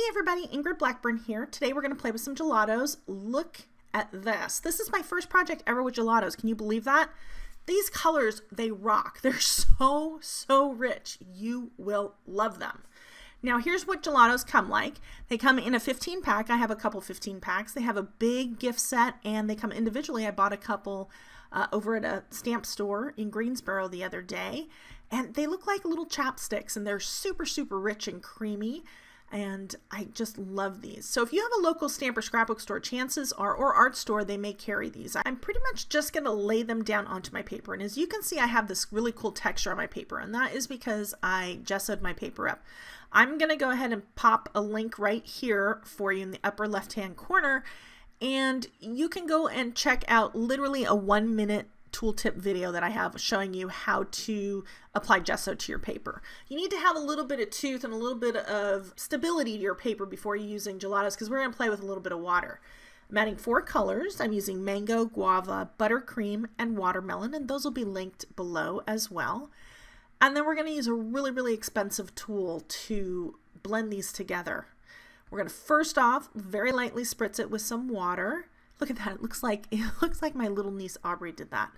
everybody, Ingrid Blackburn here. Today we're going to play with some gelatos. Look at this. This is my first project ever with gelatos. Can you believe that? These colors, they rock. They're so rich. You will love them. Now here's what gelatos come like. They come in a 15 pack. I have a couple 15 packs. They have a big gift set and they come individually. I bought a couple over at a stamp store in Greensboro the other day. And they look like little chapsticks and they're super rich and creamy. And I just love these. So if you have a local stamp or scrapbook store, chances are, or art store, they may carry these. I'm pretty much just going to lay them down onto my paper. And as you can see, I have this really cool texture on my paper. And that is because I gessoed my paper up. I'm going to go ahead and pop a link right here for you in the upper left-hand corner. And you can go and check out literally a 1-minute tooltip video that I have showing you how to apply gesso to your paper. You need to have a little bit of tooth and a little bit of stability to your paper before you're using gelatos, because we're going to play with a little bit of water. I'm adding 4 colors. I'm using mango, guava, buttercream, and watermelon, and those will be linked below as well. And then we're going to use a really expensive tool to blend these together. We're going to first off very lightly spritz it with some water. Look at that. It looks like my little niece Aubrey did that.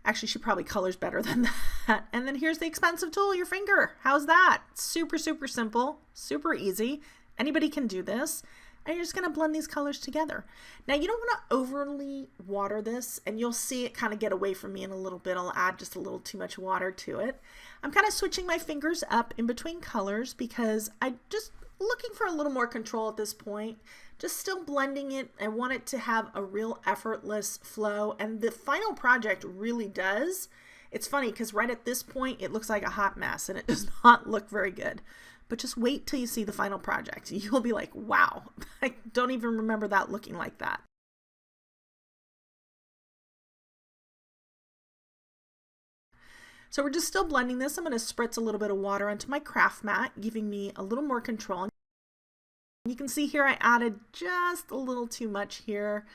Actually, she probably colors better than that. And then here's the expensive tool, your finger. How's that? Super simple, super easy. Anybody can do this. And you're just going to blend these colors together. Now, you don't want to overly water this, and you'll see it kind of get away from me in a little bit. I'll add just a little too much water to it. I'm kind of switching my fingers up in between colors because I'm just looking for a little more control at this point. Just still blending it. I want it to have a real effortless flow, and the final project really does. It's funny because right at this point it looks like a hot mess and it does not look very good. But just wait till you see the final project. You'll be like, wow, I don't even remember that looking like that. So we're just still blending this. I'm going to spritz a little bit of water onto my craft mat, giving me a little more control. You can see here I added just a little too much here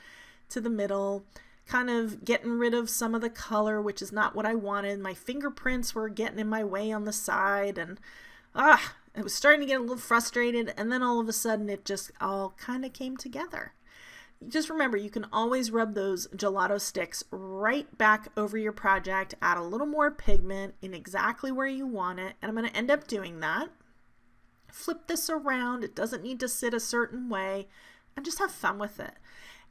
to the middle, kind of getting rid of some of the color, which is not what I wanted. My fingerprints were getting in my way on the side, and I was starting to get a little frustrated, and then all of a sudden it just all kind of came together. Just remember, you can always rub those gelato sticks right back over your project, add a little more pigment in exactly where you want it, and I'm going to end up doing that. Flip this around. It doesn't need to sit a certain way, and just have fun with it.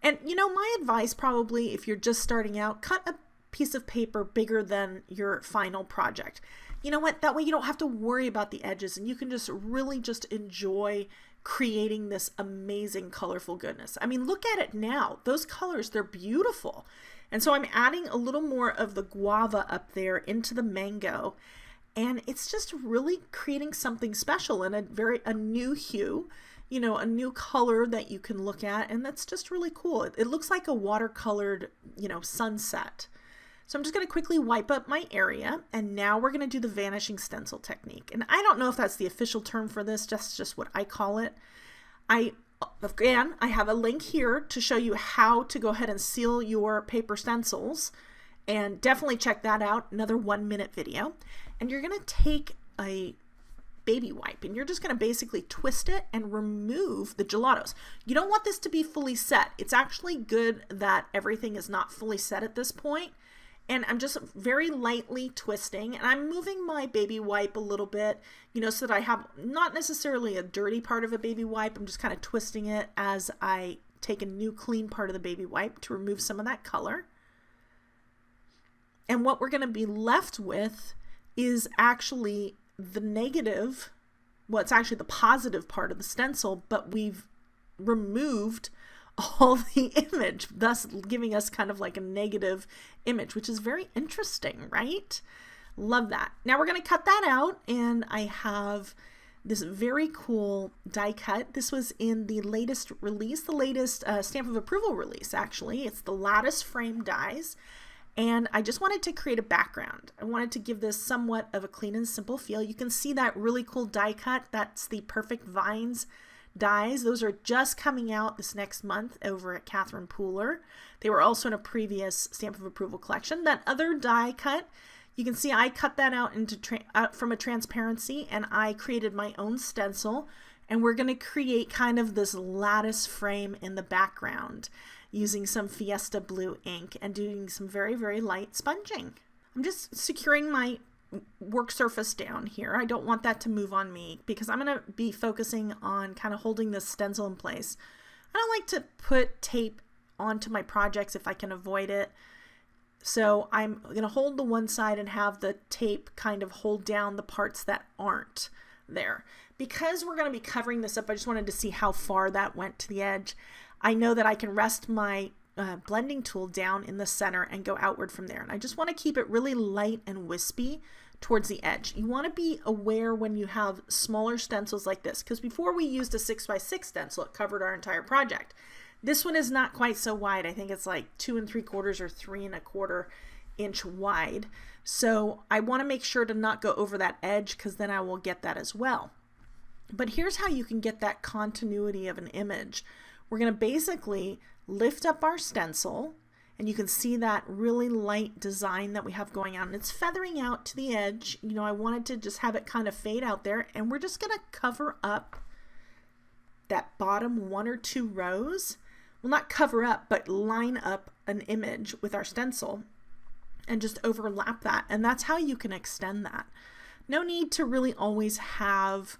And you know, my advice probably, if you're just starting out, cut a piece of paper bigger than your final project. You know what? That way you don't have to worry about the edges, and you can just really just enjoy creating this amazing colorful goodness. I mean, look at it now. Those colors, they're beautiful. And so I'm adding a little more of the guava up there into the mango. And it's just really creating something special and a new hue, you know, a new color that you can look at. And that's just really cool. It looks like a watercolored, you know, sunset. So I'm just going to quickly wipe up my area. And now we're going to do the vanishing stencil technique. And I don't know if that's the official term for this, just what I call it. Again, I have a link here to show you how to go ahead and seal your paper stencils. And definitely check that out, another 1-minute video. And you're going to take a baby wipe and you're just going to basically twist it and remove the gelatos. You don't want this to be fully set. It's actually good that everything is not fully set at this point. And I'm just very lightly twisting, and I'm moving my baby wipe a little bit, you know, so that I have not necessarily a dirty part of a baby wipe. I'm just kind of twisting it as I take a new clean part of the baby wipe to remove some of that color. And what we're going to be left with is actually the negative, well, it's actually the positive part of the stencil, but we've removed all the image, thus giving us kind of like a negative image, which is very interesting, right? Love that. Now we're going to cut that out, and I have this very cool die cut. This was in the latest release, the latest stamp of approval release, actually. It's the lattice frame dies. And I just wanted to create a background. I wanted to give this somewhat of a clean and simple feel. You can see that really cool die cut. That's the Perfect Vines dies. Those are just coming out this next month over at Catherine Pooler. They were also in a previous stamp of approval collection. That other die cut, you can see I cut that out into from a transparency, and I created my own stencil. And we're going to create kind of this lattice frame in the background using some Fiesta Blue ink and doing some very, very light sponging. I'm just securing my work surface down here. I don't want that to move on me because I'm going to be focusing on kind of holding this stencil in place. I don't like to put tape onto my projects if I can avoid it. So I'm going to hold the one side and have the tape kind of hold down the parts that aren't there. Because we're going to be covering this up, I just wanted to see how far that went to the edge. I know that I can rest my blending tool down in the center and go outward from there. And I just want to keep it really light and wispy towards the edge. You want to be aware when you have smaller stencils like this, because before we used a 6x6 stencil, it covered our entire project. This one is not quite so wide. I think it's like 2 3/4 or 3 1/4 inch wide. So I want to make sure to not go over that edge because then I will get that as well. But here's how you can get that continuity of an image. We're going to basically lift up our stencil, and you can see that really light design that we have going on. And it's feathering out to the edge. You know, I wanted to just have it kind of fade out there, and we're just going to cover up that bottom 1 or 2 rows. Well, not cover up, but line up an image with our stencil and just overlap that. And that's how you can extend that. No need to really always have,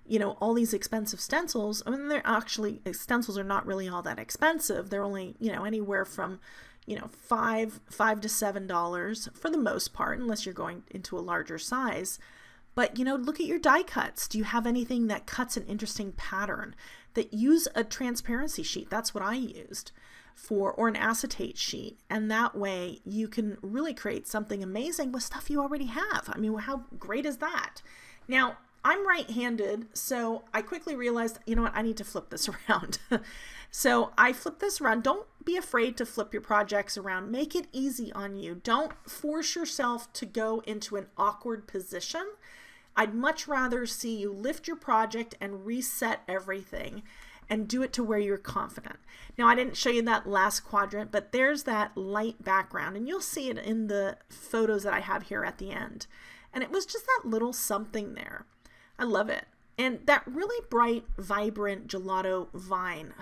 you know, all these expensive stencils. I mean, they're actually, stencils are not really all that expensive. They're only, you know, anywhere from, you know, $5 to $7 for the most part, unless you're going into a larger size. But, you know, look at your die cuts. Do you have anything that cuts an interesting pattern? That use a transparency sheet. That's what I used for, or an acetate sheet. And that way you can really create something amazing with stuff you already have. I mean, how great is that? Now, I'm right-handed, so I quickly realized, you know what, I need to flip this around. So I flipped this around. Don't be afraid to flip your projects around. Make it easy on you. Don't force yourself to go into an awkward position. I'd much rather see you lift your project and reset everything and do it to where you're confident. Now, I didn't show you that last quadrant, but there's that light background, and you'll see it in the photos that I have here at the end. And it was just that little something there. I love it. And that really bright, vibrant gelato vine.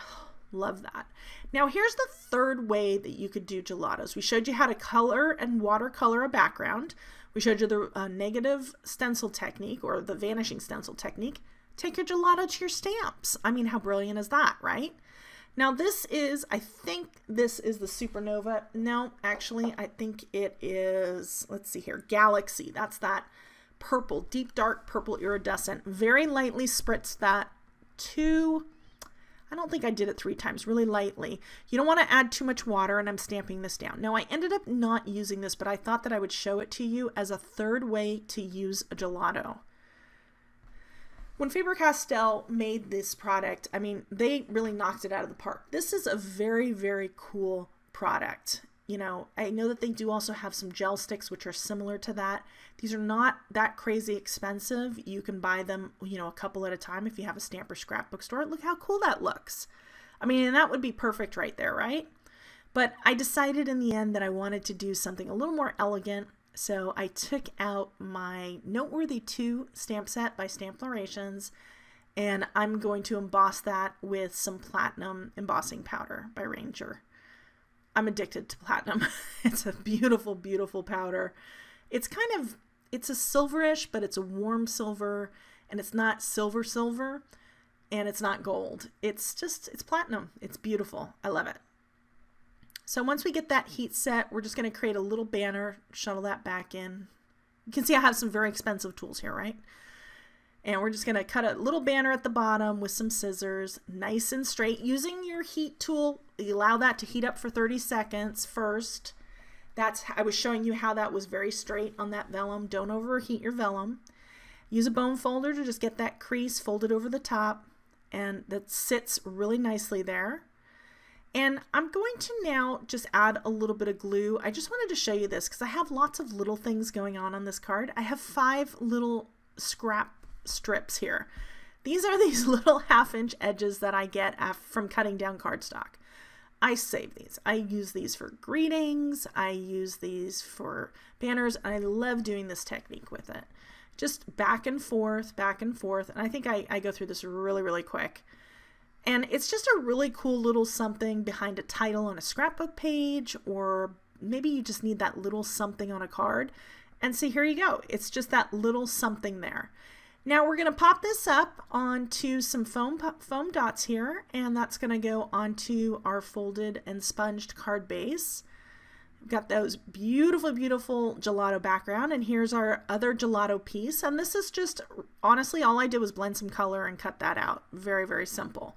Love that. Now, here's the third way that you could do gelatos. We showed you how to color and watercolor a background. We showed you the negative stencil technique, or the vanishing stencil technique. Take your gelato to your stamps. I mean, how brilliant is that, right? Now this is, I think this is the Supernova. No, actually, I think it is, let's see here, Galaxy. That's that purple, deep dark purple iridescent. Very lightly spritz that to, I don't think I did it 3 times, really lightly. You don't want to add too much water, and I'm stamping this down. Now, I ended up not using this, but I thought that I would show it to you as a third way to use a gelato. When Faber Castell made this product, I mean, they really knocked it out of the park. This is a very, very cool product. You know, I know that they do also have some gel sticks, which are similar to that. These are not that crazy expensive. You can buy them, you know, a couple at a time if you have a stamp or scrapbook store. Look how cool that looks. I mean, and that would be perfect right there, right? But I decided in the end that I wanted to do something a little more elegant. So I took out my Noteworthy 2 stamp set by Stamplarations, and I'm going to emboss that with some platinum embossing powder by Ranger. I'm addicted to platinum. It's a beautiful, beautiful powder. It's kind of, it's a silverish, but it's a warm silver, and it's not silver silver, and it's not gold. It's just, it's platinum. It's beautiful. I love it. So once we get that heat set, we're just going to create a little banner, shuttle that back in. You can see I have some very expensive tools here, right? And we're just going to cut a little banner at the bottom with some scissors, nice and straight. Using your heat tool, you allow that to heat up for 30 seconds first. I was showing you how that was very straight on that vellum. Don't overheat your vellum. Use a bone folder to just get that crease folded over the top, and that sits really nicely there. And I'm going to now just add a little bit of glue. I just wanted to show you this because I have lots of little things going on this card. I have 5 little scrap strips here. These are these little 1/2-inch edges that I get from cutting down cardstock. I save these. I use these for greetings. I use these for banners. And I love doing this technique with it. Just back and forth, and I think I go through this really, really quick. And it's just a really cool little something behind a title on a scrapbook page, or maybe you just need that little something on a card. And see, here you go. It's just that little something there. Now we're going to pop this up onto some foam dots here, and that's going to go onto our folded and sponged card base. We've got those beautiful, beautiful gelato background, and here's our other gelato piece. And this is just, honestly, all I did was blend some color and cut that out. Very, very simple.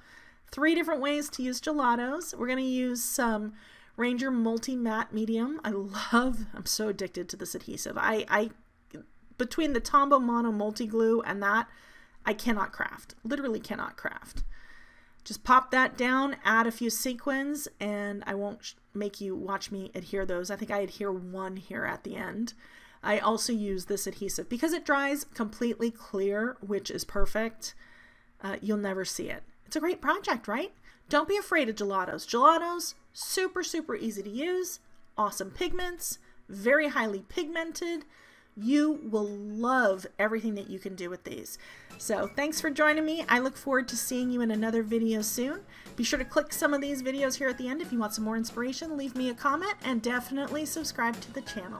3 different ways to use gelatos. We're going to use some Ranger Multi Matte Medium. I'm so addicted to this adhesive. Between the Tombow Mono Multi Glue and that, I cannot craft. Literally cannot craft. Just pop that down, add a few sequins, and I won't make you watch me adhere those. I think I adhere 1 here at the end. I also use this adhesive because it dries completely clear, which is perfect. You'll never see it. It's a great project, right? Don't be afraid of gelatos. Gelatos, super, super easy to use, awesome pigments, very highly pigmented. You will love everything that you can do with these. So thanks for joining me. I look forward to seeing you in another video soon. Be sure to click some of these videos here at the end if you want some more inspiration. Leave me a comment and definitely subscribe to the channel.